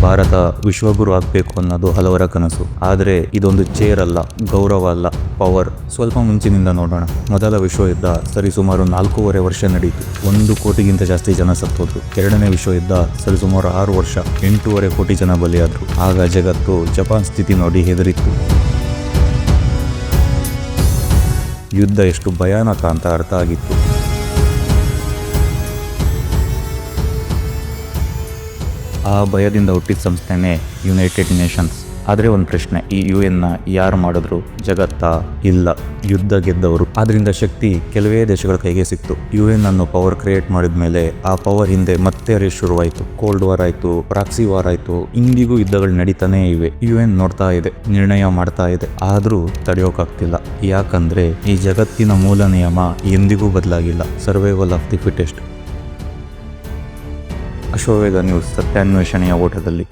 ಭಾರತ ವಿಶ್ವಗುರು ಆಗ್ಬೇಕು ಅನ್ನೋದು ಹಲವರ ಕನಸು. ಆದರೆ ಇದೊಂದು ಚೇರ್ ಅಲ್ಲ, ಗೌರವ ಅಲ್ಲ, ಪವರ್. ಸ್ವಲ್ಪ ಮುಂಚಿನಿಂದ ನೋಡೋಣ. ಮೊದಲ ವಿಶ್ವಯುದ್ಧ ಸರಿಸುಮಾರು 4.5 ವರ್ಷ ನಡೆಯಿತು. 1 ಕೋಟಿಗಿಂತ ಜಾಸ್ತಿ ಜನ ಸತ್ತೋದ್ರು. ಎರಡನೇ ವಿಶ್ವಯುದ್ಧ ಸರಿಸುಮಾರು 6 ವರ್ಷ, 8.5 ಕೋಟಿ ಜನ ಬಲಿಯಾದ್ರು. ಆಗ ಜಗತ್ತು ಜಪಾನ್ ಸ್ಥಿತಿ ನೋಡಿ ಹೆದರಿತ್ತು. ಯುದ್ಧ ಎಷ್ಟು ಭಯಾನಕ ಅಂತ ಅರ್ಥ ಆಗಿತ್ತು. ಆ ಭಯದಿಂದ ಹುಟ್ಟಿದ ಸಂಸ್ಥೆನೇ ಯುನೈಟೆಡ್ ನೇಷನ್ಸ್. ಆದರೆ ಒಂದು ಪ್ರಶ್ನೆ, ಈ UN ಯಾರು ಮಾಡಿದ್ರು? ಜಗತ್ತಾ? ಇಲ್ಲ, ಯುದ್ಧ ಗೆದ್ದವರು. ಆದ್ರಿಂದ ಶಕ್ತಿ ಕೆಲವೇ ದೇಶಗಳ ಕೈಗೆ ಸಿಕ್ತು. UN ಅನ್ನು ಪವರ್ ಕ್ರಿಯೇಟ್ ಮಾಡಿದ ಮೇಲೆ ಆ ಪವರ್ ಹಿಂದೆ ಮತ್ತೆ ರೇಸ್ ಶುರುವಾಯಿತು. ಕೋಲ್ಡ್ ವಾರ್ ಆಯಿತು, ಪ್ರಾಕ್ಸಿ ವಾರ್ ಆಯಿತು. ಇಂದಿಗೂ ಯುದ್ಧಗಳು ನಡೀತಾನೇ ಇವೆ. UN ನೋಡ್ತಾ ಇದೆ, ನಿರ್ಣಯ ಮಾಡ್ತಾ ಇದೆ, ಆದರೂ ತಡೆಯೋಕ್ಕಾಗ್ತಿಲ್ಲ. ಯಾಕಂದ್ರೆ ಈ ಜಗತ್ತಿನ ಮೂಲ ನಿಯಮ ಎಂದಿಗೂ ಬದಲಾಗಿಲ್ಲ. Survival of the fittest. Ashwaveda news, ಸತ್ಯಾನ್ವೇಷಣೆಯ ಓಟದಲ್ಲಿ.